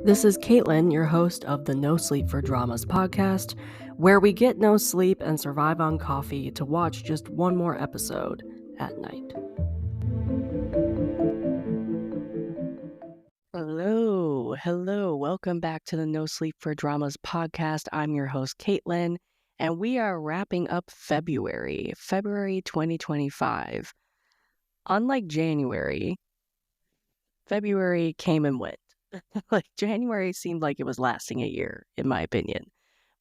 This is Caitlin, your host of the No Sleep for Dramas podcast, where we get no sleep and survive on coffee to watch just one more episode at night. Hello, welcome back to the No Sleep for Dramas podcast. I'm your host, Caitlin, and we are wrapping up February 2025. Unlike January, February came and went. January seemed like it was lasting a year, in my opinion.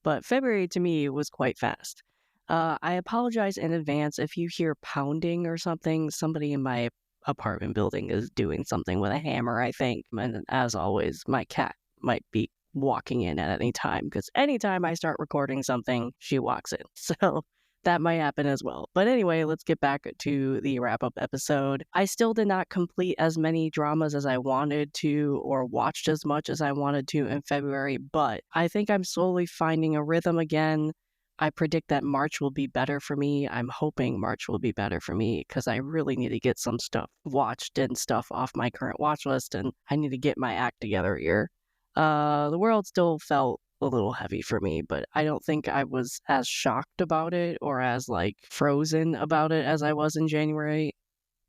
But February to me was quite fast. I apologize in advance if you hear pounding or something. Somebody in my apartment building is doing something with a hammer, I think. And as always, my cat might be walking in at any time, because anytime I start recording something, she walks in. So that might happen as well. But anyway, let's get back to the wrap-up episode. I still did not complete as many dramas as I wanted to or watched as much as I wanted to in February, but I think I'm slowly finding a rhythm again. I predict that March will be better for me. I'm hoping March will be better for me because I really need to get some stuff watched and stuff off my current watch list, and I need to get my act together here. The world still felt a little heavy for me, but I don't think I was as shocked about it or as frozen about it as I was in January.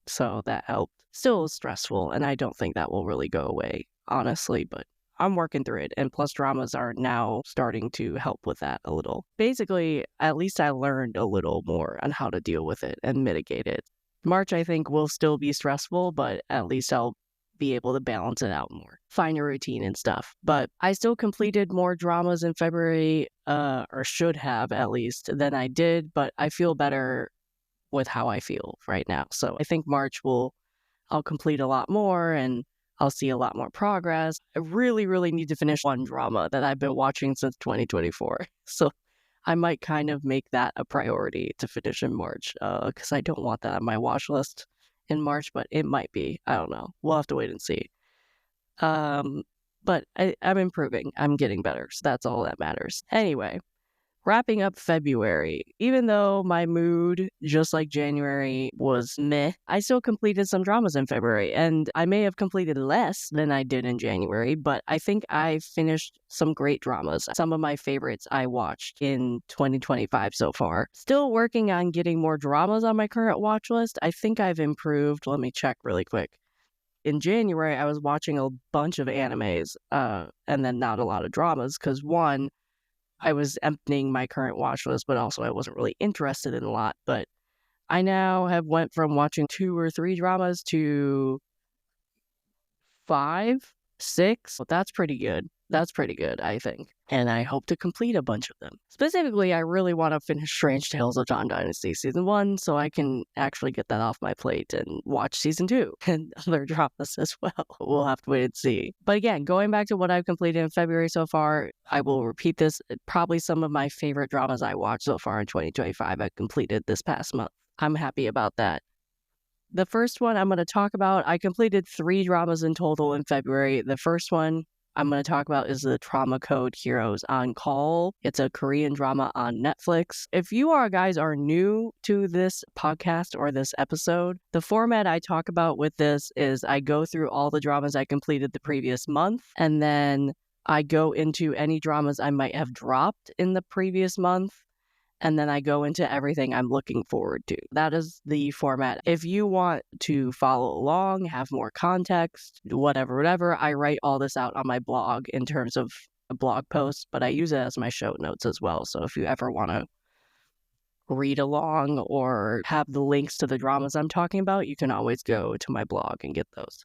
So that helped. Still stressful, and I don't think that will really go away, honestly, but I'm working through it. And plus dramas are now starting to help with that a little. Basically, at least I learned a little more on how to deal with it and mitigate it. March, I think, will still be stressful, but at least I'll be able to balance it out more, find a routine and stuff. But I still completed more dramas in February, or should have at least, than I did, but I feel better with how I feel right now. So I think March I'll complete a lot more and I'll see a lot more progress. I really need to finish one drama that I've been watching since 2024. So I might kind of make that a priority to finish in March, because I don't want that on my watch list in March, but it might be. I don't know. We'll have to wait and see. But I'm improving. I'm getting better. So that's all that matters. Anyway, wrapping up February. Even though my mood, just like January, was meh, I still completed some dramas in February. And I may have completed less than I did in January, but I think I finished some great dramas. Some of my favorites I watched in 2025 so far. Still working on getting more dramas on my current watch list. I think I've improved. Let me check really quick. In January, I was watching a bunch of animes, and then not a lot of dramas, because one, I was emptying my current watch list, but also I wasn't really interested in a lot. But I now have went from watching 2 or 3 dramas to 5, 6. Well, that's pretty good. That's pretty good, I think. And I hope to complete a bunch of them. Specifically, I really want to finish Strange Tales of Dawn Dynasty Season 1 so I can actually get that off my plate and watch Season 2 and other dramas as well. We'll have to wait and see. But again, going back to what I've completed in February so far, I will repeat this. Probably some of my favorite dramas I watched so far in 2025 I completed this past month. I'm happy about that. The first one I'm going to talk about, I completed 3 dramas in total in February. The first one I'm going to talk about is the Trauma Code Heroes on Call. It's a Korean drama on Netflix. If you guys are new to this podcast or this episode, the format I talk about with this is I go through all the dramas I completed the previous month, and then I go into any dramas I might have dropped in the previous month, and then I go into everything I'm looking forward to. That is the format. If you want to follow along, have more context, whatever, I write all this out on my blog in terms of a blog post, but I use it as my show notes as well. So if you ever want to read along or have the links to the dramas I'm talking about, you can always go to my blog and get those.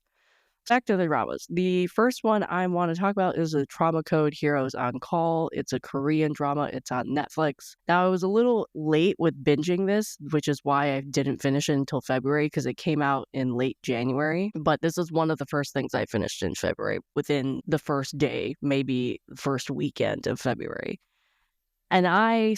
Back to the dramas. The first one I want to talk about is the Trauma Code Heroes on Call. It's a Korean drama. It's on Netflix. Now, I was a little late with binging this, which is why I didn't finish it until February, because it came out in late January. But this is one of the first things I finished in February, within the first day, maybe first weekend of February. And I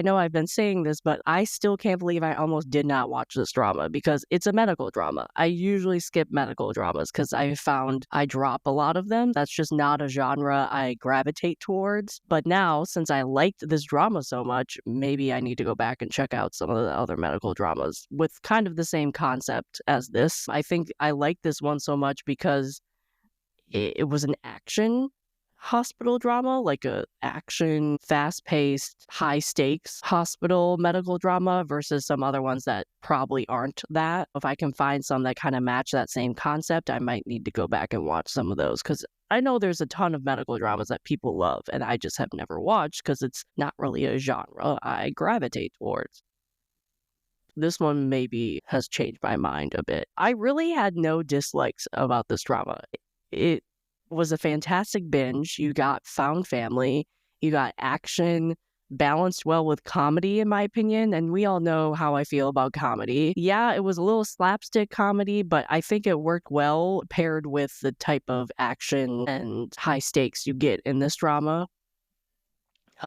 know I've been saying this, but I still can't believe I almost did not watch this drama, because it's a medical drama. I usually skip medical dramas because I found I drop a lot of them. That's just not a genre I gravitate towards. But now, since I liked this drama so much, maybe I need to go back and check out some of the other medical dramas with kind of the same concept as this. I think I liked this one so much because it was an action hospital drama, like a action, fast-paced, high-stakes hospital medical drama versus some other ones that probably aren't that. If I can find some that kind of match that same concept, I might need to go back and watch some of those because I know there's a ton of medical dramas that people love and I just have never watched because it's not really a genre I gravitate towards. This one maybe has changed my mind a bit. I really had no dislikes about this drama. It was a fantastic binge. You got found family, you got action, balanced well with comedy, in my opinion. And we all know how I feel about comedy. Yeah, it was a little slapstick comedy, but I think it worked well paired with the type of action and high stakes you get in this drama.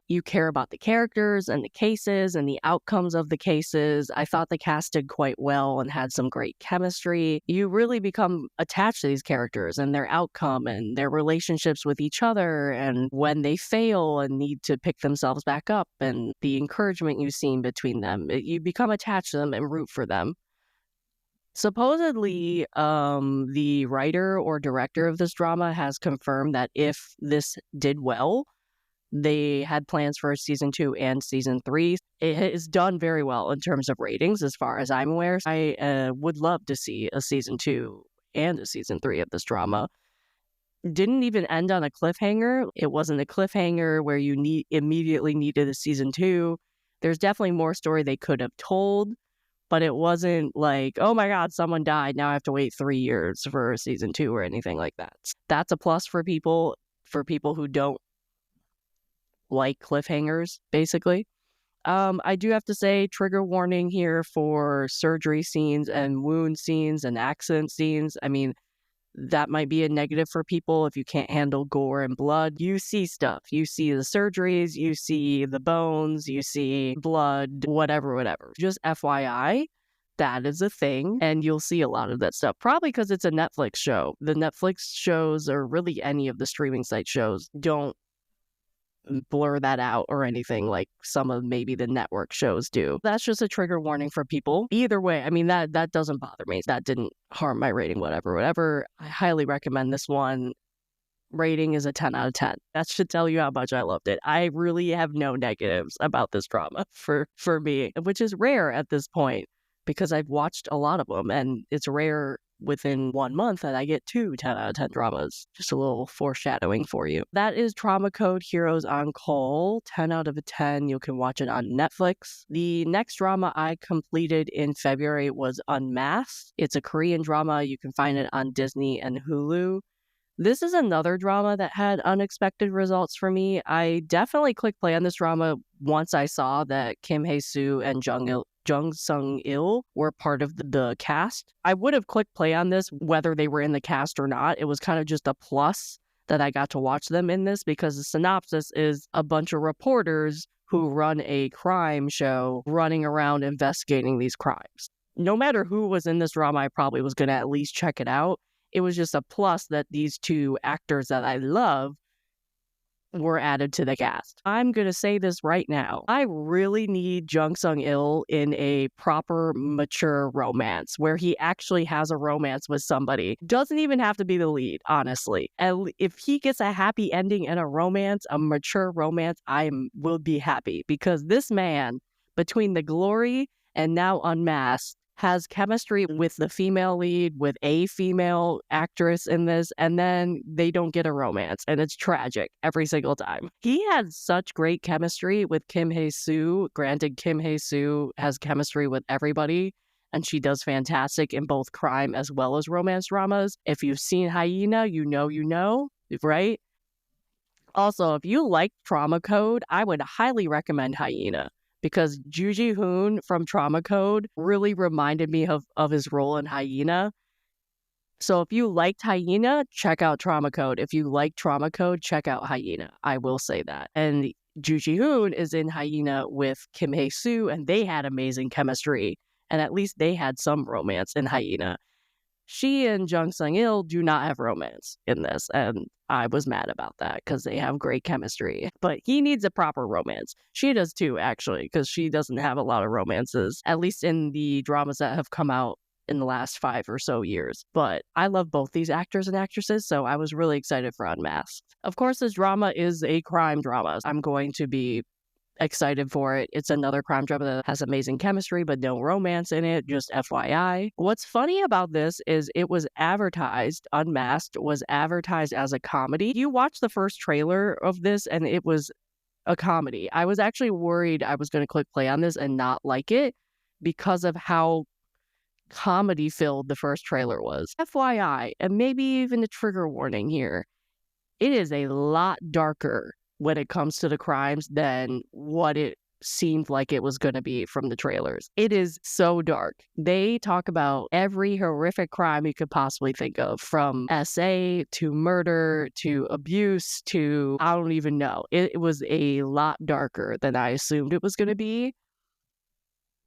You care about the characters and the cases and the outcomes of the cases. I thought the cast did quite well and had some great chemistry. You really become attached to these characters and their outcome and their relationships with each other and when they fail and need to pick themselves back up and the encouragement you've seen between them. You become attached to them and root for them. Supposedly, the writer or director of this drama has confirmed that if this did well, they had plans for season 2 and season 3. It has done very well in terms of ratings, as far as I'm aware. I would love to see a season 2 and a season 3 of this drama. Didn't even end on a cliffhanger. It wasn't a cliffhanger where you immediately needed a season 2. There's definitely more story they could have told, but it wasn't like, oh my God, someone died. Now I have to wait 3 years for season 2 or anything like that. That's a plus for people who don't like cliffhangers, basically. I do have to say, trigger warning here for surgery scenes and wound scenes and accident scenes. I mean, that might be a negative for people if you can't handle gore and blood. You see stuff. You see the surgeries, you see the bones, you see blood, whatever. Just FYI, that is a thing, and you'll see a lot of that stuff. Probably because it's a Netflix show. The Netflix shows, or really any of the streaming site shows, don't blur that out or anything like some of maybe the network shows do. That's just a trigger warning for people. Either way, I mean, that doesn't bother me. That didn't harm my rating, whatever. I highly recommend this one. Rating is a 10 out of 10. That should tell you how much I loved it. I really have no negatives about this drama for me, which is rare at this point because I've watched a lot of them, and it's rare within 1 month that I get 2 10 out of 10 dramas. Just a little foreshadowing for you. That is Trauma Code Heroes on Call. 10 out of 10. You can watch it on Netflix. The next drama I completed in February was Unmasked. It's a Korean drama. You can find it on Disney and Hulu. This is another drama that had unexpected results for me. I definitely clicked play on this drama once I saw that Kim Hae-soo and Jung Sung-il were part of the cast. I would have clicked play on this whether they were in the cast or not. It was kind of just a plus that I got to watch them in this because the synopsis is a bunch of reporters who run a crime show running around investigating these crimes. No matter who was in this drama, I probably was going to at least check it out. It was just a plus that these 2 actors that I love were added to the cast. I'm going to say this right now. I really need Jung Sung-il in a proper, mature romance where he actually has a romance with somebody. Doesn't even have to be the lead, honestly. And if he gets a happy ending in a romance, a mature romance, I will be happy because this man, between The Glory and now Unmasked, has chemistry with the female lead, with a female actress in this, and then they don't get a romance, and it's tragic every single time. He had such great chemistry with Kim Hae-soo. Granted, Kim Hae-soo has chemistry with everybody, and she does fantastic in both crime as well as romance dramas. If you've seen Hyena, you know, right? Also, if you like Trauma Code, I would highly recommend Hyena, because Ju Ji-hoon from Trauma Code really reminded me of his role in Hyena. So if you liked Hyena, check out Trauma Code. If you like Trauma Code, check out Hyena. I will say that. And Ju Ji-hoon is in Hyena with Kim Hae-soo, and they had amazing chemistry. And at least they had some romance in Hyena. She and Jung Sung-il do not have romance in this, and I was mad about that because they have great chemistry. But he needs a proper romance. She does too, actually, because she doesn't have a lot of romances, at least in the dramas that have come out in the last 5 or so years. But I love both these actors and actresses, so I was really excited for Unmasked. Of course, this drama is a crime drama. I'm going to be excited for it. It's another crime drama that has amazing chemistry, but no romance in it, just FYI. What's funny about this is it was advertised, Unmasked was advertised as a comedy. You watch the first trailer of this and it was a comedy. I was actually worried I was going to click play on this and not like it because of how comedy filled the first trailer was. FYI, and maybe even a trigger warning here, it is a lot darker when it comes to the crimes than what it seemed like it was going to be from the trailers. It is so dark. They talk about every horrific crime you could possibly think of, from SA to murder to abuse to I don't even know. It was a lot darker than I assumed it was going to be.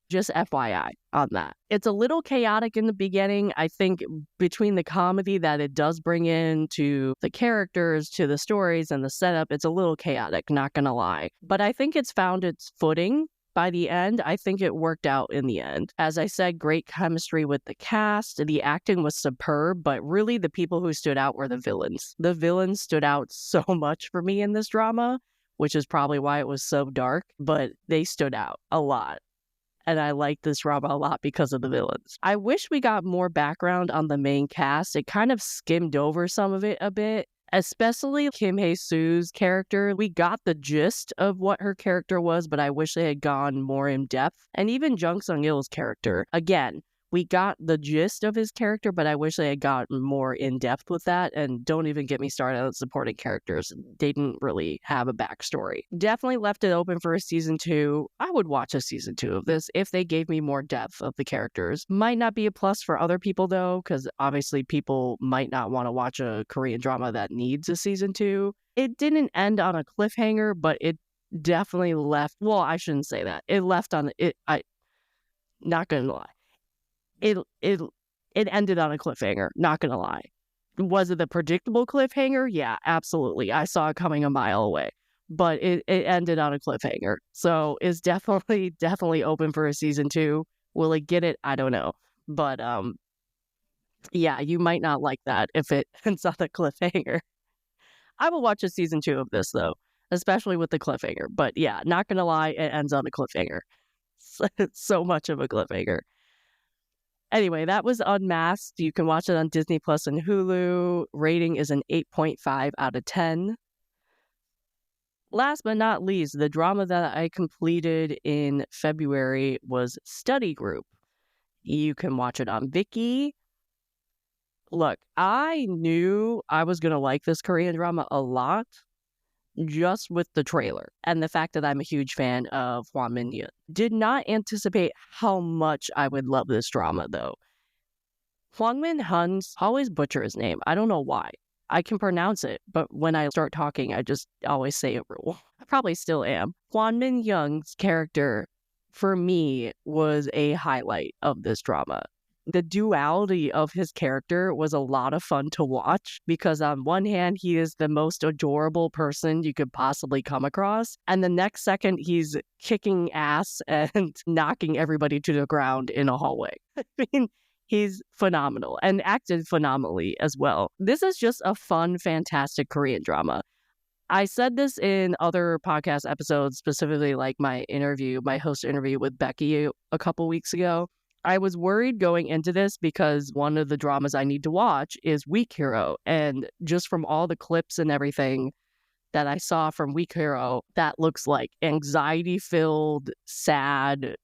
Just FYI on that. It's a little chaotic in the beginning. I think between the comedy that it does bring in to the characters, to the stories and the setup, it's a little chaotic, not gonna lie. But I think it's found its footing by the end. I think it worked out in the end. As I said, great chemistry with the cast. The acting was superb, but really the people who stood out were the villains. The villains stood out so much for me in this drama, which is probably why it was so dark, but they stood out a lot. And I liked this drama a lot because of the villains. I wish we got more background on the main cast. It kind of skimmed over some of it a bit, especially Kim Hae-soo's character. We got the gist of what her character was, but I wish they had gone more in depth. And even Jung Sung-il's character. Again, we got the gist of his character, but I wish they had gotten more in depth with that. And don't even get me started on supporting characters. They didn't really have a backstory. Definitely left it open for a season 2. I would watch a season 2 of this if they gave me more depth of the characters. Might not be a plus for other people though, because obviously people might not want to watch a Korean drama that needs a season 2. It didn't end on a cliffhanger, but it definitely left, well, I shouldn't say that. It left on it, not gonna lie. It ended on a cliffhanger, not gonna lie. Was it a predictable cliffhanger? Yeah, absolutely. I saw it coming a mile away. But it ended on a cliffhanger. So it's definitely open for a season 2. Will it get it? I don't know. But yeah, you might not like that if it ends on a cliffhanger. I will watch a season 2 of this though, especially with the cliffhanger. But yeah, not gonna lie, it ends on a cliffhanger. So much of a cliffhanger. Anyway, that was Unmasked. You can watch it on Disney Plus and Hulu. Rating is an 8.5 out of 10. Last but not least, the drama that I completed in February was Study Group. You can watch it on Viki. Look, I knew I was going to like this Korean drama a lot just with the trailer and the fact that I'm a huge fan of Hwang Min-yeon. Did not anticipate how much I would love this drama though. Hwang Min-hyun's, always butcher his name. I don't know why. I can pronounce it, but when I start talking, I just always say it wrong. I probably still am. Hwang Min-young's character, for me, was a highlight of this drama. The duality of his character was a lot of fun to watch because on one hand, he is the most adorable person you could possibly come across. And the next second, he's kicking ass and knocking everybody to the ground in a hallway. I mean, he's phenomenal and acted phenomenally as well. This is just a fun, fantastic Korean drama. I said this in other podcast episodes, specifically like my host interview with Becky a couple weeks ago. I was worried going into this because one of the dramas I need to watch is Weak Hero. And just from all the clips and everything that I saw from Weak Hero, that looks like anxiety-filled, sad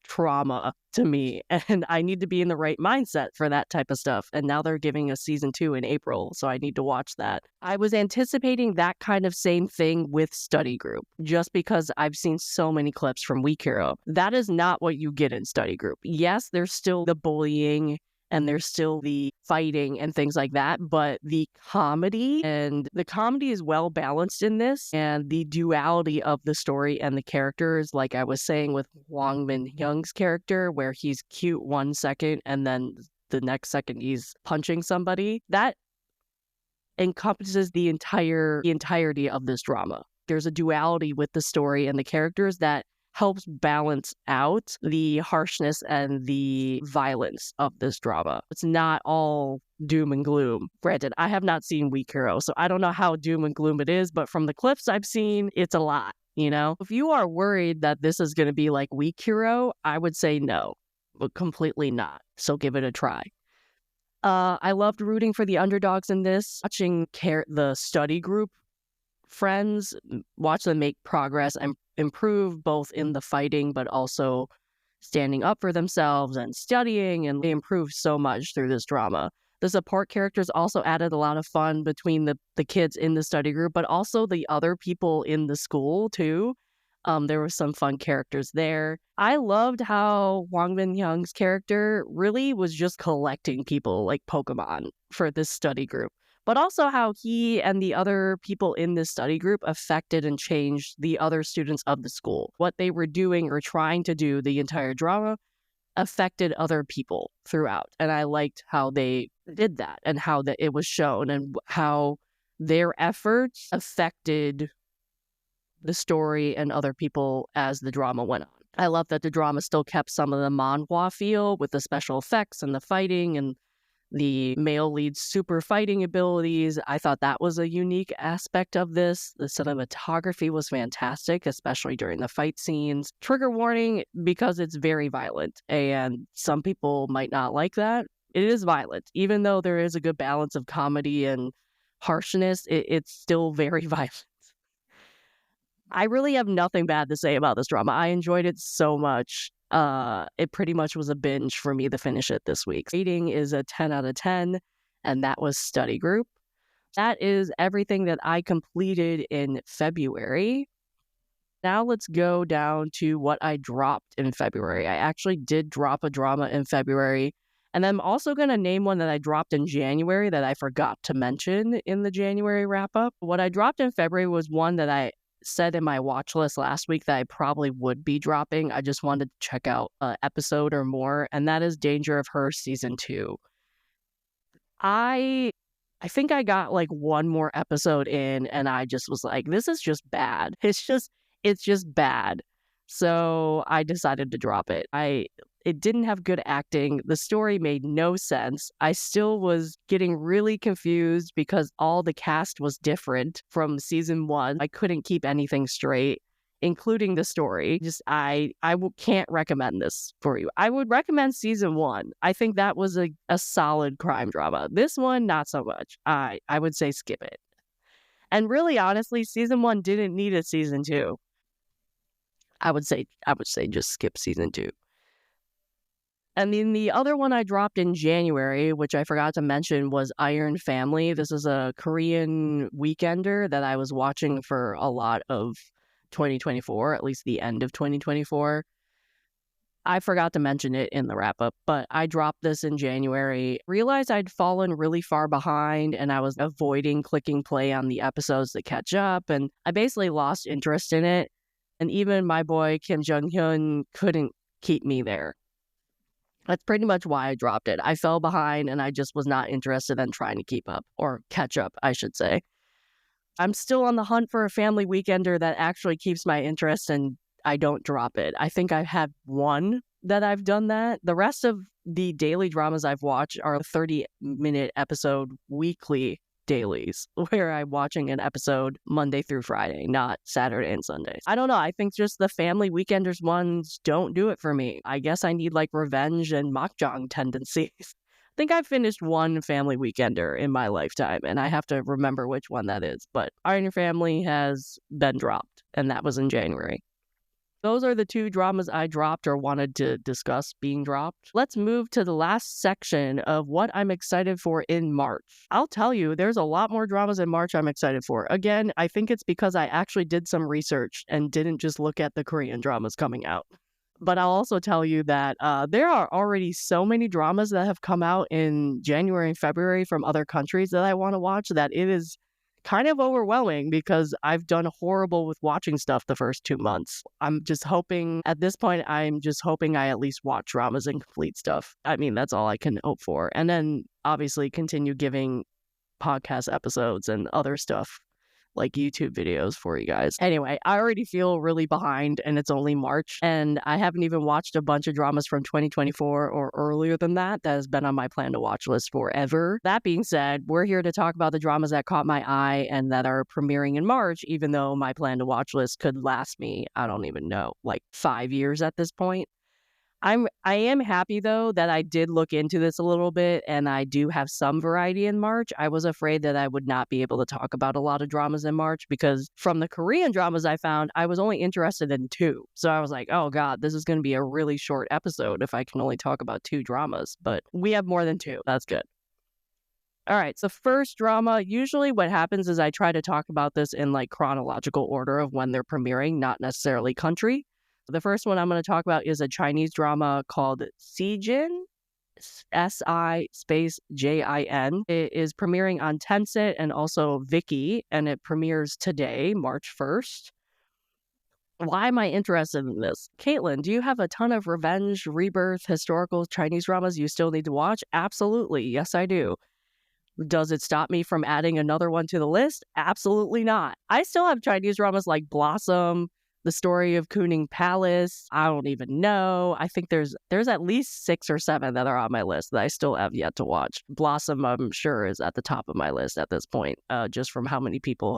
trauma to me. And I need to be in the right mindset for that type of stuff. And now they're giving us season 2 in April, so I need to watch that. I was anticipating that kind of same thing with Study Group, just because I've seen so many clips from Weak Hero. That is not what you get in Study Group. Yes, there's still the bullying and there's still the fighting and things like that, but the comedy is well balanced in this, and the duality of the story and the characters, like I was saying with Hwang Min-hyun's character, where he's cute one second and then the next second he's punching somebody, that encompasses the entirety of this drama. There's a duality with the story and the characters that helps balance out the harshness and the violence of this drama. It's not all doom and gloom. Granted, I have not seen Weak Hero, so I don't know how doom and gloom it is, but from the clips I've seen, it's a lot, you know? If you are worried that this is going to be like Weak Hero, I would say no, but completely not. So give it a try. I loved rooting for the underdogs in this, watching the study group friends, watch them make progress and improve both in the fighting, but also standing up for themselves and studying, and they improved so much through this drama. The support characters also added a lot of fun between the kids in the study group, but also the other people in the school too. There were some fun characters there. I loved how Wang Bin-young's character really was just collecting people like Pokemon for this study group, but also how he and the other people in this study group affected and changed the other students of the school. What they were doing or trying to do the entire drama affected other people throughout. And I liked how they did that and how that it was shown and how their efforts affected the story and other people as the drama went on. I love that the drama still kept some of the manhwa feel with the special effects and the fighting and the male lead's super fighting abilities. I thought that was a unique aspect of this. The cinematography was fantastic, especially during the fight scenes. Trigger warning, because it's very violent, and some people might not like that. It is violent. Even though there is a good balance of comedy and harshness, it's still very violent. I really have nothing bad to say about this drama. I enjoyed it so much. It pretty much was a binge for me to finish it this week. Rating is a 10 out of 10, and that was Study Group. That is everything that I completed in February. Now let's go down to what I dropped in February. I actually did drop a drama in February, and I'm also going to name one that I dropped in January that I forgot to mention in the January wrap-up. What I dropped in February was one that I said in my watch list last week that I probably would be dropping. I just wanted to check out an episode or more, and that is Danger of Her Season 2. I think I got like one more episode in, and I just was like, this is just bad. It's just bad. So I decided to drop it. It didn't have good acting. The story made no sense. I still was getting really confused because all the cast was different from season 1. I couldn't keep anything straight, including the story. I can't recommend this for you. I would recommend season 1. I think that was a solid crime drama. This one, not so much. I would say skip it. And really, honestly, season 1 didn't need a season 2. I would say just skip season 2. And then the other one I dropped in January, which I forgot to mention, was Iron Family. This is a Korean weekender that I was watching for a lot of 2024, at least the end of 2024. I forgot to mention it in the wrap-up, but I dropped this in January. Realized I'd fallen really far behind, and I was avoiding clicking play on the episodes to catch up, and I basically lost interest in it. And even my boy Kim Jung-hyun couldn't keep me there. That's pretty much why I dropped it. I fell behind and I just was not interested in trying to keep up, or catch up, I should say. I'm still on the hunt for a family weekender that actually keeps my interest and I don't drop it. I think I've had one that I've done that. The rest of the daily dramas I've watched are 30-minute episode weekly dailies, where I'm watching an episode Monday through Friday, not Saturday and Sundays. I don't know. I think just the family weekenders ones don't do it for me. I guess I need like revenge and mahjong tendencies. I think I've finished one family weekender in my lifetime, and I have to remember which one that is. But Iron Family has been dropped, and that was in January. Those are the two dramas I dropped or wanted to discuss being dropped. Let's move to the last section of what I'm excited for in March. I'll tell you, there's a lot more dramas in March I'm excited for. Again, I think it's because I actually did some research and didn't just look at the Korean dramas coming out. But I'll also tell you that there are already so many dramas that have come out in January and February from other countries that I want to watch that it is kind of overwhelming because I've done horrible with watching stuff the first 2 months. I'm just hoping, at this point, I at least watch dramas and complete stuff. I mean, that's all I can hope for. And then obviously continue giving podcast episodes and other stuff like YouTube videos for you guys. Anyway, I already feel really behind and it's only March and I haven't even watched a bunch of dramas from 2024 or earlier than that has been on my plan to watch list forever. That being said, we're here to talk about the dramas that caught my eye and that are premiering in March, even though my plan to watch list could last me, I don't even know, like 5 years at this point. I am happy though that I did look into this a little bit and I do have some variety in March. I was afraid that I would not be able to talk about a lot of dramas in March because from the Korean dramas I found, I was only interested in 2. So I was like, oh God, this is going to be a really short episode if I can only talk about 2 dramas. But we have more than 2. That's good. All right, so first drama, usually what happens is I try to talk about this in like chronological order of when they're premiering, not necessarily country. The first one I'm going to talk about is a Chinese drama called Sijin, S-I space J-I-N. It is premiering on Tencent and also Viki, and it premieres today, March 1st. Why am I interested in this? Caitlin, do you have a ton of revenge, rebirth, historical Chinese dramas you still need to watch? Absolutely. Yes, I do. Does it stop me from adding another one to the list? Absolutely not. I still have Chinese dramas like Blossom, The Story of Kuning Palace. I don't even know. I think there's at least 6 or 7 that are on my list that I still have yet to watch. Blossom, I'm sure, is at the top of my list at this point, just from how many people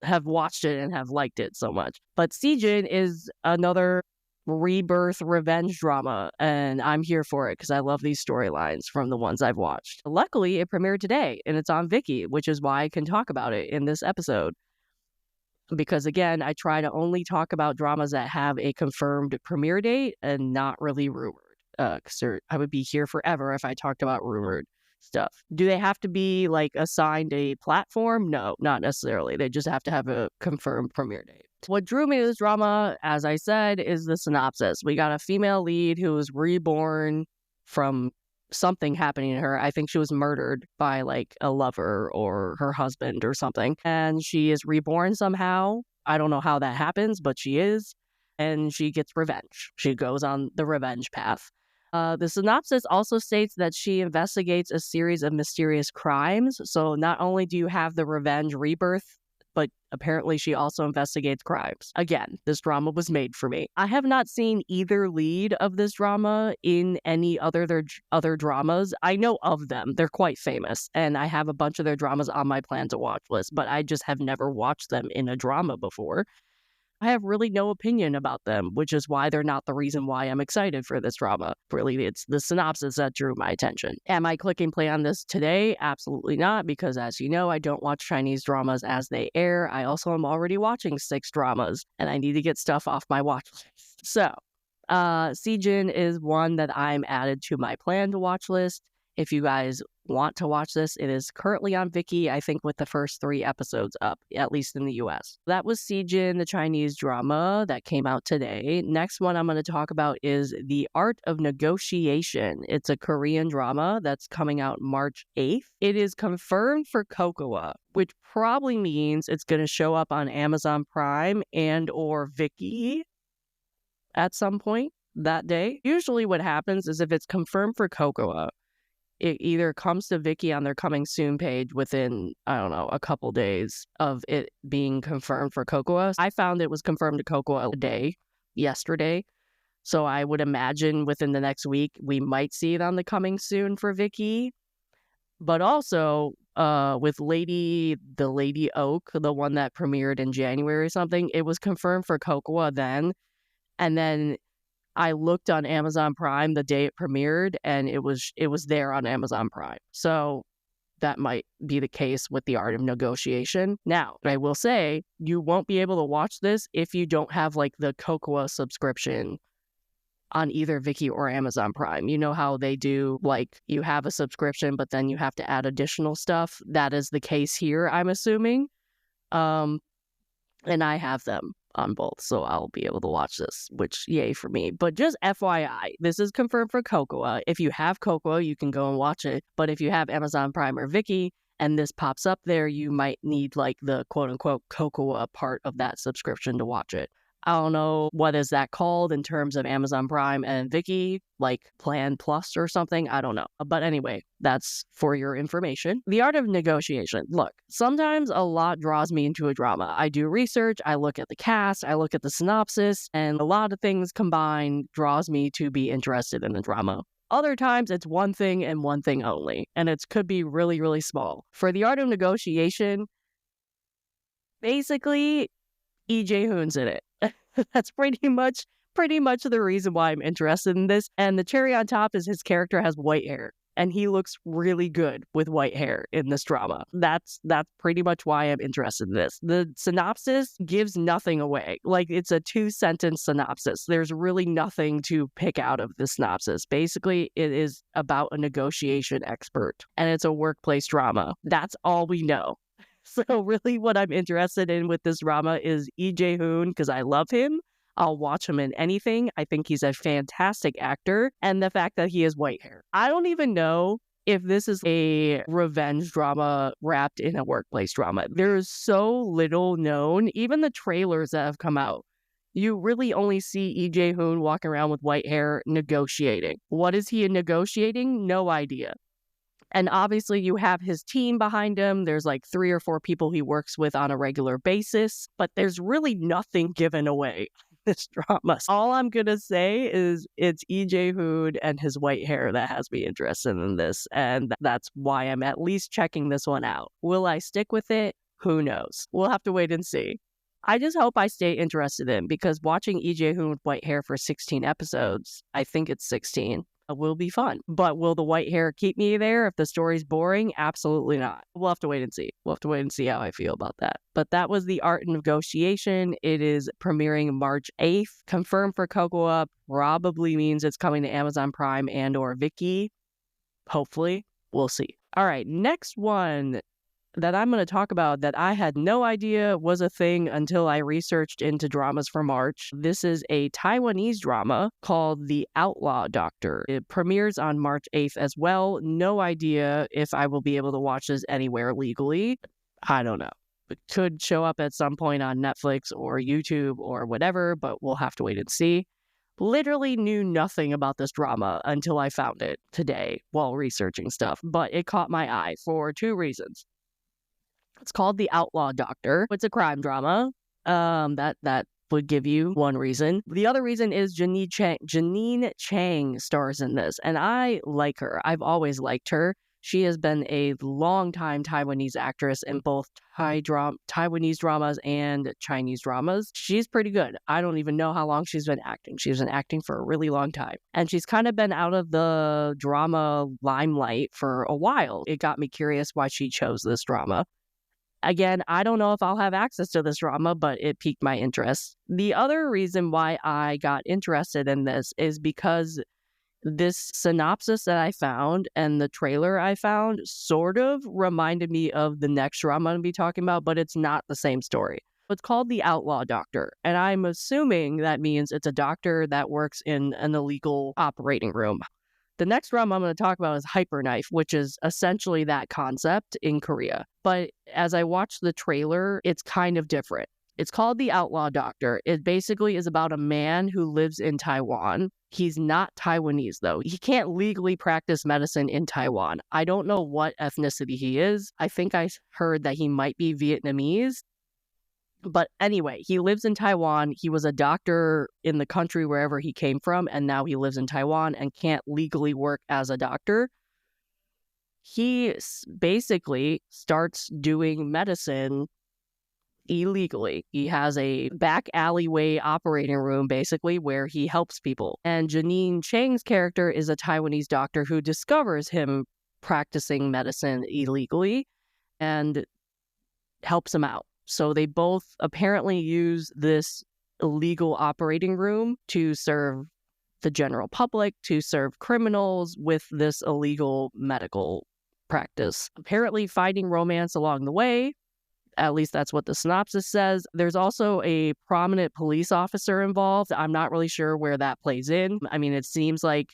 have watched it and have liked it so much. But Sijin is another rebirth revenge drama, and I'm here for it because I love these storylines from the ones I've watched. Luckily, it premiered today, and it's on Viki, which is why I can talk about it in this episode. Because again, I try to only talk about dramas that have a confirmed premiere date and not really rumored. Because I would be here forever if I talked about rumored stuff. Do they have to be like assigned a platform? No, not necessarily. They just have to have a confirmed premiere date. What drew me to this drama, as I said, is the synopsis. We got a female lead who was reborn from something happening to her. I think she was murdered by like a lover or her husband or something. And she is reborn somehow. I don't know how that happens, but she is. And she gets revenge. She goes on the revenge path. The synopsis also states that she investigates a series of mysterious crimes. So not only do you have the revenge rebirth, but apparently she also investigates crimes. Again, this drama was made for me. I have not seen either lead of this drama in any other dramas. I know of them. They're quite famous, and I have a bunch of their dramas on my plan to watch list, but I just have never watched them in a drama before. I have really no opinion about them, which is why they're not the reason why I'm excited for this drama. Really, it's the synopsis that drew my attention. Am I clicking play on this today? Absolutely not, because as you know, I don't watch Chinese dramas as they air. I also am already watching 6 dramas, and I need to get stuff off my watch list. So, Sijin is one that I'm added to my plan to watch list. If you guys want to watch this, it is currently on Viki, I think with the first 3 episodes up, at least in the US. That was Sijin, the Chinese drama that came out today. Next one I'm going to talk about is The Art of Negotiation. It's a Korean drama that's coming out March 8th. It is confirmed for Cocoa, which probably means it's going to show up on Amazon Prime and or Viki at some point that day. Usually what happens is if it's confirmed for Cocoa, it either comes to Viki on their coming soon page within, I don't know, a couple days of it being confirmed for Cocoa. I found it was confirmed to Cocoa yesterday. So I would imagine within the next week, we might see it on the coming soon for Viki. But also with Lady Oak, the one that premiered in January or something, it was confirmed for Cocoa then. And then I looked on Amazon Prime the day it premiered, and it was there on Amazon Prime. So that might be the case with The Art of Negotiation. Now, I will say, you won't be able to watch this if you don't have like the Cocoa subscription on either Viki or Amazon Prime. You know how they do, like, you have a subscription, but then you have to add additional stuff? That is the case here, I'm assuming. And I have them on both, so I'll be able to watch this, which yay for me. But just FYI, this is confirmed for Cocoa. If you have Cocoa, you can go and watch it. But if you have Amazon Prime or Viki and this pops up there, you might need like the quote unquote Cocoa part of that subscription to watch it. I don't know what is that called in terms of Amazon Prime and Viki, like Plan Plus or something. I don't know. But anyway, that's for your information. The art of negotiation. Look, sometimes a lot draws me into a drama. I do research, I look at the cast, I look at the synopsis, and a lot of things combined draws me to be interested in the drama. Other times, it's one thing and one thing only, and it could be really, really small. For the art of negotiation, basically, EJ Hoon's in it. That's pretty much the reason why I'm interested in this. And the cherry on top is his character has white hair, and he looks really good with white hair in this drama. That's pretty much why I'm interested in this. The synopsis gives nothing away. Like, it's a 2-sentence synopsis. There's really nothing to pick out of the synopsis. Basically, it is about a negotiation expert, and it's a workplace drama. That's all we know. So really what I'm interested in with this drama is EJ Hoon, because I love him. I'll watch him in anything. I think he's a fantastic actor. And the fact that he has white hair. I don't even know if this is a revenge drama wrapped in a workplace drama. There's so little known. Even the trailers that have come out, you really only see EJ Hoon walking around with white hair negotiating. What is he negotiating? No idea. And obviously you have his team behind him. There's like 3 or 4 people he works with on a regular basis, but there's really nothing given away in this drama. All I'm going to say is it's EJ Hoon and his white hair that has me interested in this. And that's why I'm at least checking this one out. Will I stick with it? Who knows? We'll have to wait and see. I just hope I stay interested in, because watching EJ Hoon with white hair for 16 episodes, I think it's 16, will be fun. But will the white hair keep me there if the story's boring? Absolutely not. We'll have to wait and see. We'll have to wait and see how I feel about that. But that was The Art of Negotiation. It is premiering March 8th. Confirmed for Cocoa, probably means it's coming to Amazon Prime and or Viki. Hopefully. We'll see. All right, next one that I'm going to talk about that I had no idea was a thing until I researched into dramas for March. This is a Taiwanese drama called The Outlaw Doctor. It premieres on March 8th as well. No idea if I will be able to watch this anywhere legally. I don't know. It could show up at some point on Netflix or YouTube or whatever, but we'll have to wait and see. Literally knew nothing about this drama until I found it today while researching stuff, but it caught my eye for 2 reasons. It's called The Outlaw Doctor. It's a crime drama. That would give you one reason. The other reason is Janine Chang stars in this, and I like her. I've always liked her. She has been a long-time Taiwanese actress in both Taiwanese dramas and Chinese dramas. She's pretty good. I don't even know how long she's been acting. She's been acting for a really long time. And she's kind of been out of the drama limelight for a while. It got me curious why she chose this drama. Again, I don't know if I'll have access to this drama, but it piqued my interest. The other reason why I got interested in this is because this synopsis that I found and the trailer I found sort of reminded me of the next drama I'm going to be talking about, but it's not the same story. It's called The Outlaw Doctor, and I'm assuming that means it's a doctor that works in an illegal operating room. The next drama I'm going to talk about is Hyperknife, which is essentially that concept in Korea. But as I watched the trailer, it's kind of different. It's called The Outlaw Doctor. It basically is about a man who lives in Taiwan. He's not Taiwanese, though. He can't legally practice medicine in Taiwan. I don't know what ethnicity he is. I think I heard that he might be Vietnamese. But anyway, he lives in Taiwan. He was a doctor in the country wherever he came from, and now he lives in Taiwan and can't legally work as a doctor. He basically starts doing medicine illegally. He has a back alleyway operating room, basically, where he helps people. And Janine Chang's character is a Taiwanese doctor who discovers him practicing medicine illegally and helps him out. So they both apparently use this illegal operating room to serve the general public, to serve criminals with this illegal medical practice. Apparently finding romance along the way. At least that's what the synopsis says. There's also a prominent police officer involved. I'm not really sure where that plays in. I mean, it seems like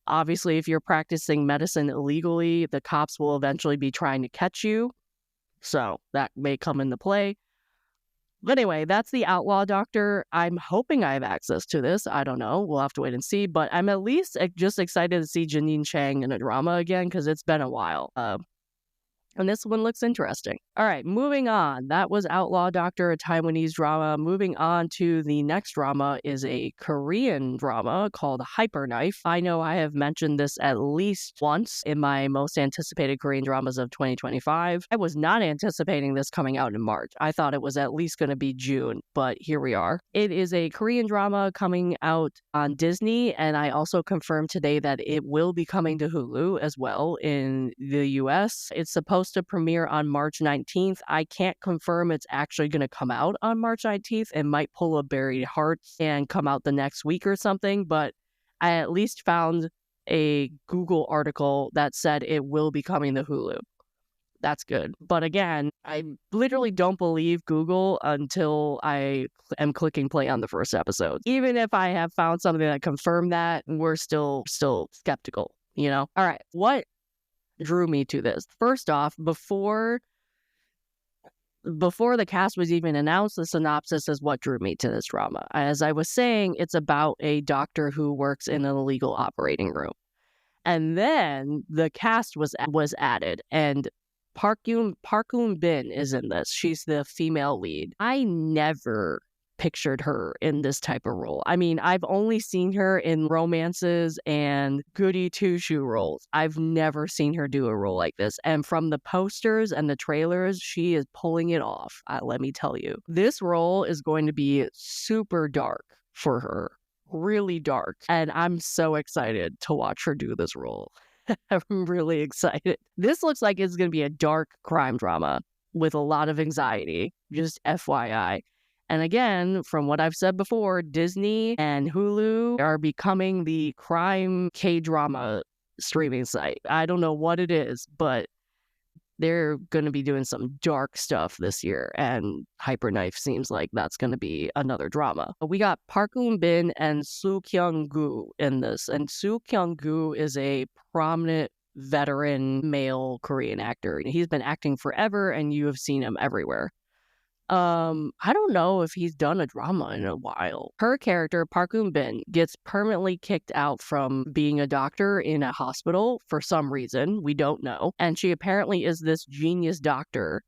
obviously if you're practicing medicine illegally, the cops will eventually be trying to catch you. So that may come into play. But anyway, that's the Outlaw Doctor. I'm hoping I have access to this. I don't know. We'll have to wait and see. But I'm at least just excited to see Janine Chang in a drama again because it's been a while. And this one looks interesting. All right, moving on. That was Outlaw Doctor, a Taiwanese drama. Moving on to the next drama is a Korean drama called Hyper Knife. I know I have mentioned this at least once in my most anticipated Korean dramas of 2025. I was not anticipating this coming out in March. I thought it was at least going to be June, but here we are. It is a Korean drama coming out on Disney, and I also confirmed today that it will be coming to Hulu as well in the US. It's supposed to premiere on March 19th. I can't confirm it's actually going to come out on March 19th. It might pull a Buried Heart and come out the next week or something, but I at least found a Google article that said it will be coming to Hulu. That's good. But again, I literally don't believe Google until I am clicking play on the first episode. Even if I have found something that confirmed that, we're still skeptical, you know? All right, what drew me to this? First off, before the cast was even announced, the synopsis is what drew me to this drama. As I was saying, it's about a doctor who works in an illegal operating room. And then the cast was added, and Park Yoon Bin is in this. She's the female lead. I never pictured her in this type of role. I mean, I've only seen her in romances and goody two-shoe roles. I've never seen her do a role like this. And from the posters and the trailers, she is pulling it off. Let me tell you. This role is going to be super dark for her. Really dark. And I'm so excited to watch her do this role. I'm really excited. This looks like it's going to be a dark crime drama with a lot of anxiety, just FYI. And again, from what I've said before, Disney and Hulu are becoming the crime K-drama streaming site. I don't know what it is, but they're going to be doing some dark stuff this year, and Hyper Knife seems like that's going to be another drama. We got Park Eun Bin and Soo Kyung-gu in this, and Soo Kyung-gu is a prominent veteran male Korean actor. He's been acting forever, and you have seen him everywhere. I don't know if he's done a drama in a while. Her character, Park Eun Bin, gets permanently kicked out from being a doctor in a hospital for some reason. We don't know. And she apparently is this genius doctor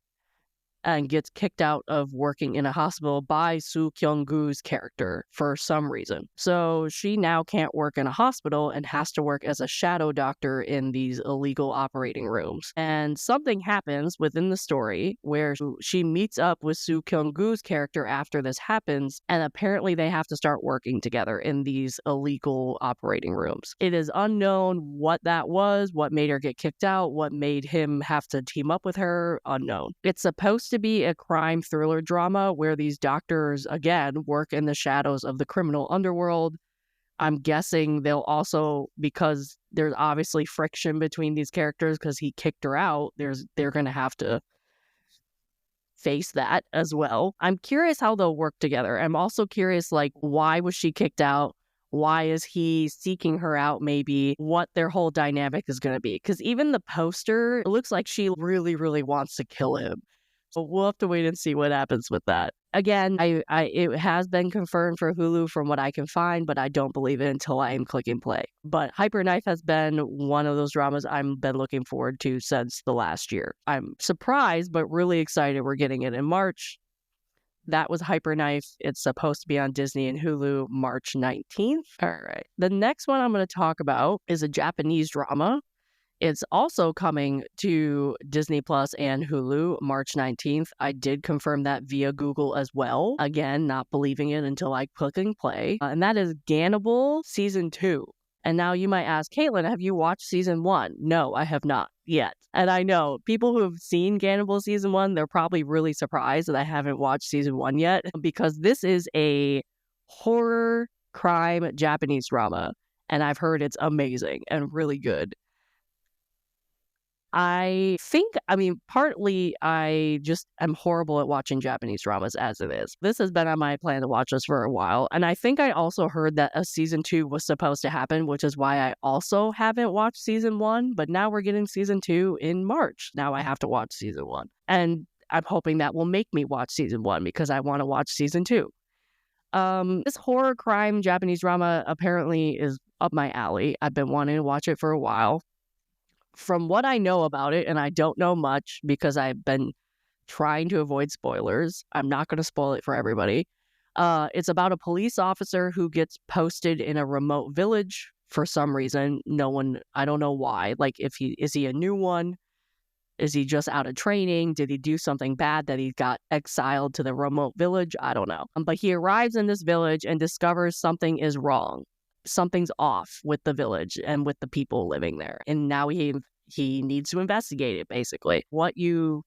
and gets kicked out of working in a hospital by Soo Kyung-gu's character for some reason. So she now can't work in a hospital and has to work as a shadow doctor in these illegal operating rooms. And something happens within the story where she meets up with Soo Kyung-gu's character after this happens, and apparently they have to start working together in these illegal operating rooms. It is unknown what that was, what made her get kicked out, what made him have to team up with her, unknown. It's supposed to be a crime thriller drama where these doctors, again, work in the shadows of the criminal underworld. I'm guessing they'll also, because there's obviously friction between these characters because he kicked her out, they're going to have to face that as well. I'm curious how they'll work together. I'm also curious, like, why was she kicked out? Why is he seeking her out? Maybe what their whole dynamic is going to be. Because even the poster, it looks like she really, really wants to kill him. So we'll have to wait and see what happens with that. Again, it has been confirmed for Hulu from what I can find, but I don't believe it until I am clicking play. But Hyper Knife has been one of those dramas I've been looking forward to since the last year. I'm surprised, but really excited we're getting it in March. That was Hyper Knife. It's supposed to be on Disney and Hulu March 19th. All right. The next one I'm going to talk about is a Japanese drama. It's also coming to Disney Plus and Hulu March 19th. I did confirm that via Google as well. Again, not believing it until I click and play. And that is Gannibal Season 2. And now you might ask, Caitlin, have you watched Season 1? No, I have not yet. And I know people who have seen Gannibal Season 1, they're probably really surprised that I haven't watched Season 1 yet, because this is a horror crime Japanese drama. And I've heard it's amazing and really good. Partly I just am horrible at watching Japanese dramas as it is. This has been on my plan to watch this for a while. And I think I also heard that a season 2 was supposed to happen, which is why I also haven't watched season 1. But now we're getting season 2 in March. Now I have to watch season 1. And I'm hoping that will make me watch season 1 because I want to watch season 2. This horror crime Japanese drama apparently is up my alley. I've been wanting to watch it for a while. From what I know about it, and I don't know much because I've been trying to avoid spoilers. I'm not going to spoil it for everybody. It's about a police officer who gets posted in a remote village for some reason. I don't know why. Like, is he a new one? Is he just out of training? Did he do something bad that he got exiled to the remote village? I don't know. But he arrives in this village and discovers something is wrong. Something's off with the village and with the people living there. And now he needs to investigate it, basically. What you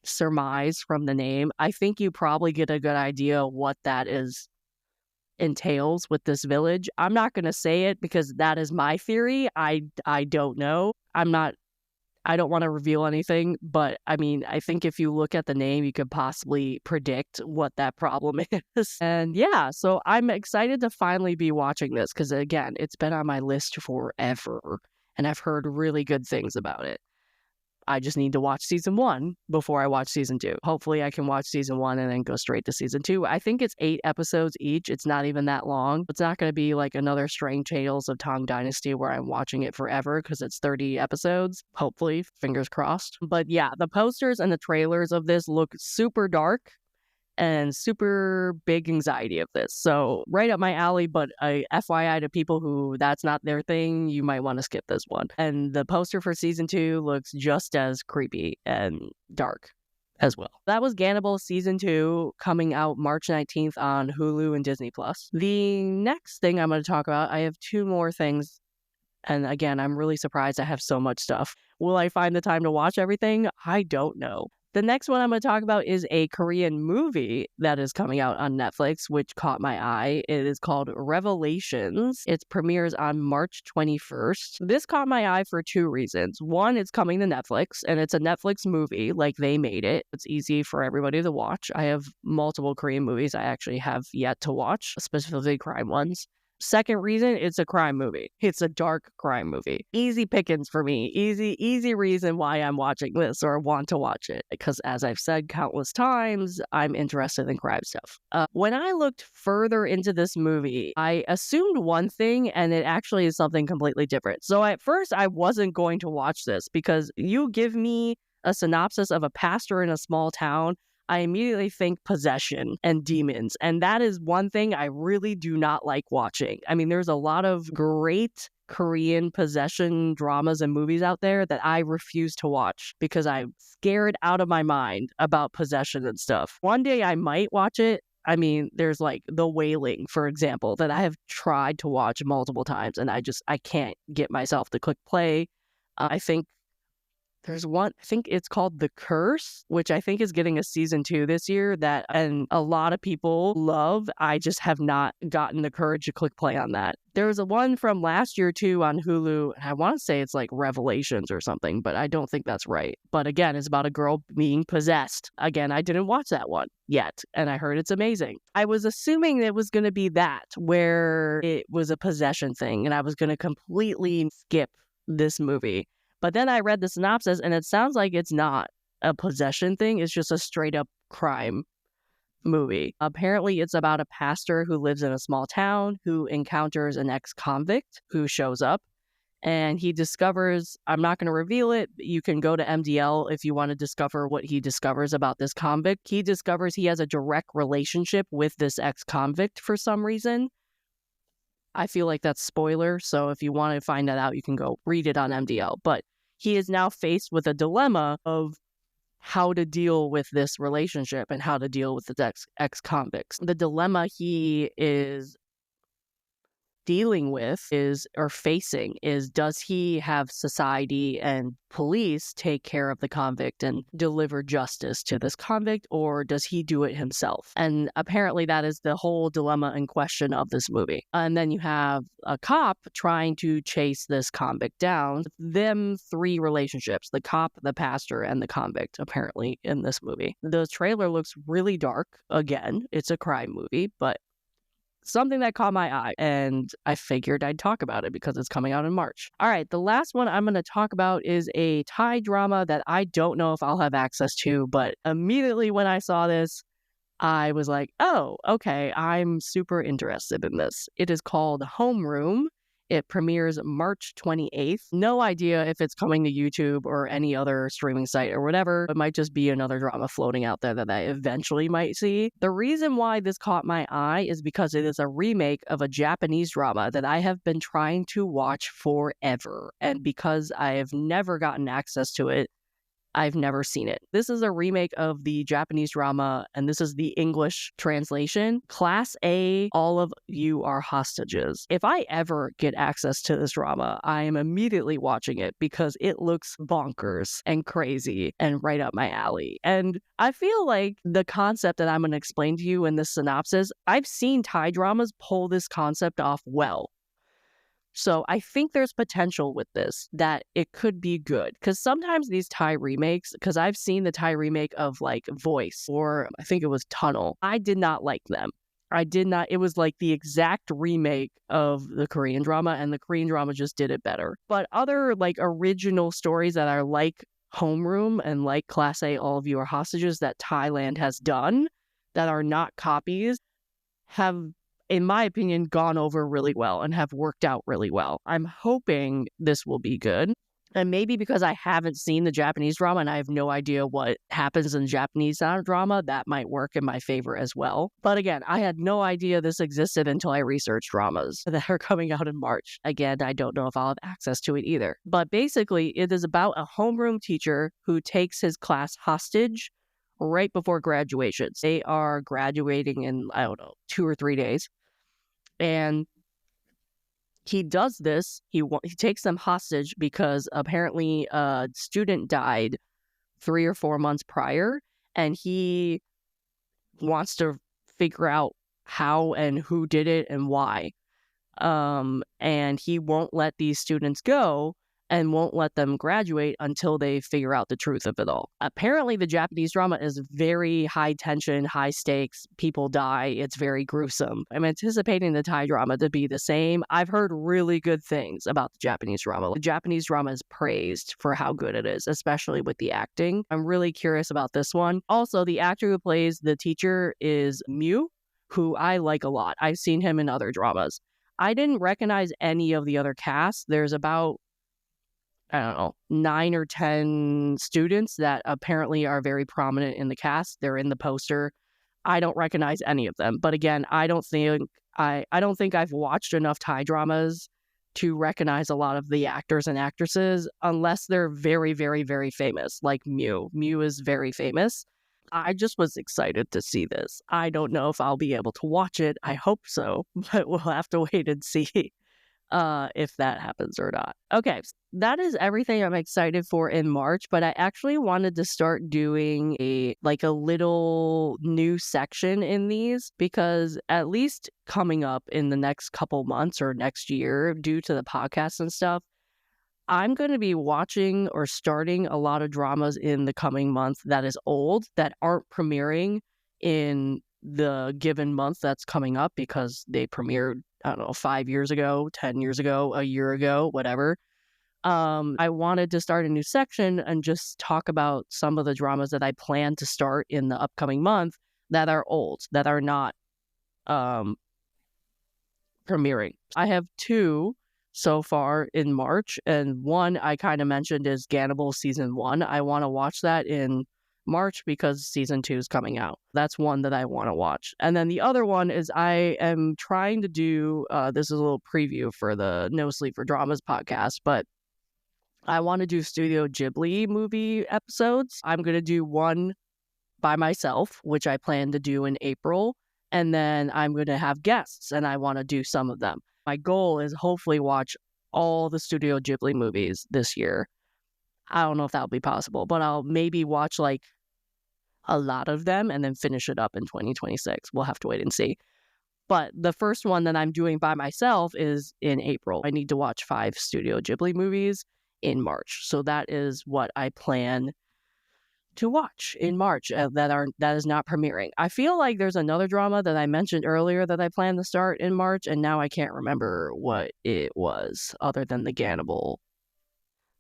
surmise from the name, I think you probably get a good idea what that entails with this village. I'm not going to say it because that is my theory. I don't know. I don't want to reveal anything, but I mean, I think if you look at the name, you could possibly predict what that problem is. And yeah, so I'm excited to finally be watching this because, again, it's been on my list forever and I've heard really good things about it. I just need to watch season 1 before I watch season 2. Hopefully I can watch season 1 and then go straight to season 2. I think it's 8 episodes each. It's not even that long. It's not going to be like another Strange Tales of Tang Dynasty where I'm watching it forever because it's 30 episodes. Hopefully, fingers crossed. But yeah, the posters and the trailers of this look super dark and super big anxiety of this. So right up my alley, but a FYI to people who that's not their thing, you might want to skip this one. And the poster for season 2 looks just as creepy and dark as well. That was Gannibal season 2 coming out March 19th on Hulu and Disney+. The next thing I'm going to talk about, I have 2 more things. And again, I'm really surprised I have so much stuff. Will I find the time to watch everything? I don't know. The next one I'm going to talk about is a Korean movie that is coming out on Netflix, which caught my eye. It is called Revelations. It premieres on March 21st. This caught my eye for 2 reasons. One, it's coming to Netflix, and it's a Netflix movie, like they made it. It's easy for everybody to watch. I have multiple Korean movies I actually have yet to watch, specifically crime ones. Second reason, it's a crime movie. It's a dark crime movie. Easy pickings for me. Easy reason why I'm watching this or want to watch it. Because as I've said countless times, I'm interested in crime stuff. When I looked further into this movie, I assumed one thing and it actually is something completely different. So at first, I wasn't going to watch this because you give me a synopsis of a pastor in a small town, I immediately think possession and demons. And that is one thing I really do not like watching. I mean, there's a lot of great Korean possession dramas and movies out there that I refuse to watch because I'm scared out of my mind about possession and stuff. One day I might watch it. I mean, there's like The Wailing, for example, that I have tried to watch multiple times and I can't get myself to click play. I think there's one, I think it's called The Curse, which I think is getting a season 2 this year and a lot of people love. I just have not gotten the courage to click play on that. There was a one from last year too on Hulu. And I want to say it's like Revelations or something, but I don't think that's right. But again, it's about a girl being possessed. Again, I didn't watch that one yet, and I heard it's amazing. I was assuming it was going to be that, where it was a possession thing, and I was going to completely skip this movie. But then I read the synopsis, and it sounds like it's not a possession thing. It's just a straight-up crime movie. Apparently, it's about a pastor who lives in a small town who encounters an ex-convict who shows up. And he discovers, I'm not going to reveal it, but you can go to MDL if you want to discover what he discovers about this convict. He discovers he has a direct relationship with this ex-convict for some reason. I feel like that's spoiler, so if you want to find that out, you can go read it on MDL. But he is now faced with a dilemma of how to deal with this relationship and how to deal with the ex-convicts. The dilemma he is dealing with is does he have society and police take care of the convict and deliver justice to this convict, or does he do it himself? And apparently that is the whole dilemma and question of this movie. And then you have a cop trying to chase this convict down. Them 3 relationships, the cop, the pastor, and the convict, apparently in this movie. The trailer looks really dark. Again, it's a crime movie, but something that caught my eye, and I figured I'd talk about it because it's coming out in March. All right, the last one I'm going to talk about is a Thai drama that I don't know if I'll have access to, but immediately when I saw this, I was like, oh, okay, I'm super interested in this. It is called Homeroom. It premieres March 28th. No idea if it's coming to YouTube or any other streaming site or whatever. It might just be another drama floating out there that I eventually might see. The reason why this caught my eye is because it is a remake of a Japanese drama that I have been trying to watch forever. And because I have never gotten access to it, I've never seen it. This is a remake of the Japanese drama, and this is the English translation. Class A, All of You Are Hostages. If I ever get access to this drama, I am immediately watching it because it looks bonkers and crazy and right up my alley. And I feel like the concept that I'm going to explain to you in this synopsis, I've seen Thai dramas pull this concept off well. So I think there's potential with this, that it could be good. Because sometimes these Thai remakes, because I've seen the Thai remake of like Voice, or I think it was Tunnel. I did not like them. I did not. It was like the exact remake of the Korean drama, and the Korean drama just did it better. But other like original stories that are like Homeroom and like Class A, All of You Are Hostages that Thailand has done that are not copies have, in my opinion, gone over really well and have worked out really well. I'm hoping this will be good. And maybe because I haven't seen the Japanese drama and I have no idea what happens in Japanese drama, that might work in my favor as well. But again, I had no idea this existed until I researched dramas that are coming out in March. Again, I don't know if I'll have access to it either. But basically, it is about a homeroom teacher who takes his class hostage right before graduation. They are graduating in, I don't know, 2 or 3 days. And he does this, he takes them hostage because apparently a student died 3 or 4 months prior, and he wants to figure out how and who did it and why. And he won't let these students go and won't let them graduate until they figure out the truth of it all. Apparently, the Japanese drama is very high tension, high stakes. People die. It's very gruesome. I'm anticipating the Thai drama to be the same. I've heard really good things about the Japanese drama. The Japanese drama is praised for how good it is, especially with the acting. I'm really curious about this one. Also, the actor who plays the teacher is Mew, who I like a lot. I've seen him in other dramas. I didn't recognize any of the other cast. There's about, I don't know, 9 or 10 students that apparently are very prominent in the cast. They're in the poster. I don't recognize any of them. But again, I don't think I've watched enough Thai dramas to recognize a lot of the actors and actresses unless they're very, very, very famous, like Mew. Mew is very famous. I just was excited to see this. I don't know if I'll be able to watch it. I hope so, but we'll have to wait and see if that happens or not. Okay, that is everything I'm excited for in March, but I actually wanted to start doing a little new section in these because at least coming up in the next couple months or next year, due to the podcast and stuff, I'm going to be watching or starting a lot of dramas in the coming month that is old, that aren't premiering in the given month that's coming up because they premiered, I don't know, 5 years ago, 10 years ago, a year ago, whatever. I wanted to start a new section and just talk about some of the dramas that I plan to start in the upcoming month that are old, that are not premiering. I have 2 so far in March, and one I kind of mentioned is Gannibal Season 1. I want to watch that in March because Season 2 is coming out. That's one that I want to watch. And then the other one is I am trying to do, this is a little preview for the No Sleep for Dramas podcast, but I want to do Studio Ghibli movie episodes. I'm going to do one by myself, which I plan to do in April. And then I'm going to have guests, and I want to do some of them. My goal is hopefully watch all the Studio Ghibli movies this year. I don't know if that'll be possible, but I'll maybe watch like a lot of them and then finish it up in 2026. We'll have to wait and see. But the first one that I'm doing by myself is in April. I need to watch 5 Studio Ghibli movies in March. So that is what I plan to watch in March that is not premiering. I feel like there's another drama that I mentioned earlier that I plan to start in March, and now I can't remember what it was other than the Gannibal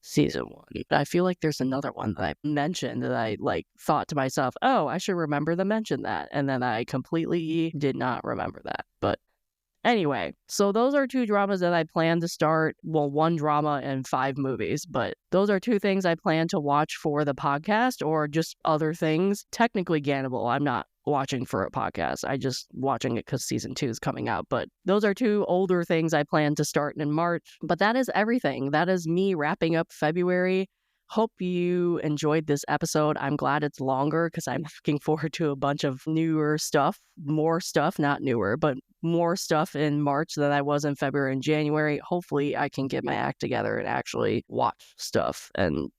season 1. I feel like there's another one that I mentioned that I thought to myself, oh, I should remember to mention that, and then I completely did not remember that. But anyway, so those are 2 dramas that I plan to start. Well, 1 drama and 5 movies, but those are 2 things I plan to watch for the podcast or just other things. Technically Gannibal, I'm not watching for a podcast. I just watching it because season 2 is coming out. But those are 2 older things I plan to start in March. But that is everything. That is me wrapping up February. Hope you enjoyed this episode. I'm glad it's longer because I'm looking forward to a bunch of newer stuff, more stuff, not newer, but more stuff in March than I was in February and January. Hopefully I can get my act together and actually watch stuff and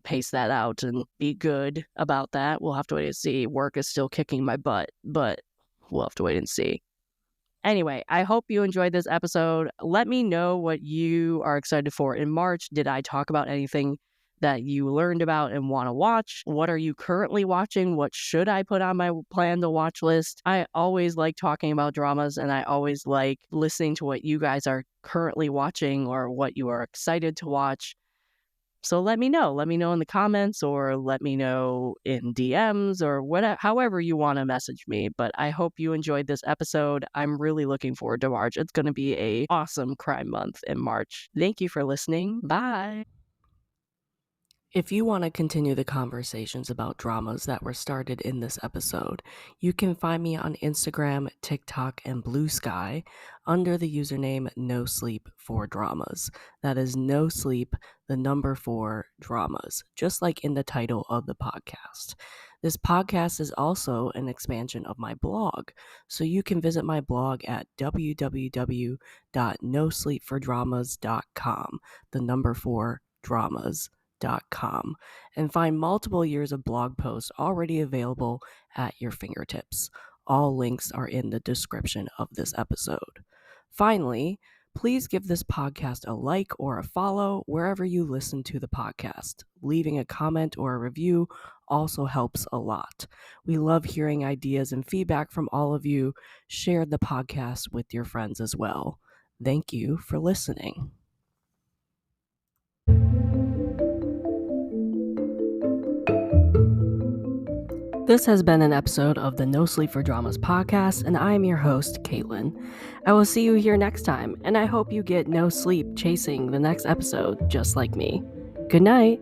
pace that out and be good about that. We'll have to wait and see. Work is still kicking my butt, but we'll have to wait and see. Anyway, I hope you enjoyed this episode. Let me know what you are excited for in March. Did I talk about anything that you learned about and want to watch? What are you currently watching? What should I put on my plan to watch list? I always like talking about dramas, and I always like listening to what you guys are currently watching or what you are excited to watch. So let me know. Let me know in the comments or let me know in DMs or whatever, however you want to message me. But I hope you enjoyed this episode. I'm really looking forward to March. It's going to be an awesome crime month in March. Thank you for listening. Bye. If you want to continue the conversations about dramas that were started in this episode, you can find me on Instagram, TikTok, and Blue Sky under the username No Sleep for Dramas. That is No Sleep, the number 4 dramas, just like in the title of the podcast. This podcast is also an expansion of my blog, so you can visit my blog at www.nosleepfordramas.com, the number 4 dramas.com, and find multiple years of blog posts already available at your fingertips. All links are in the description of this episode. Finally, please give this podcast a like or a follow wherever you listen to the podcast. Leaving a comment or a review also helps a lot. We love hearing ideas and feedback from all of you. Share the podcast with your friends as well. Thank you for listening. This has been an episode of the No Sleep for Dramas podcast, and I am your host, Caitlin. I will see you here next time, and I hope you get no sleep chasing the next episode just like me. Good night.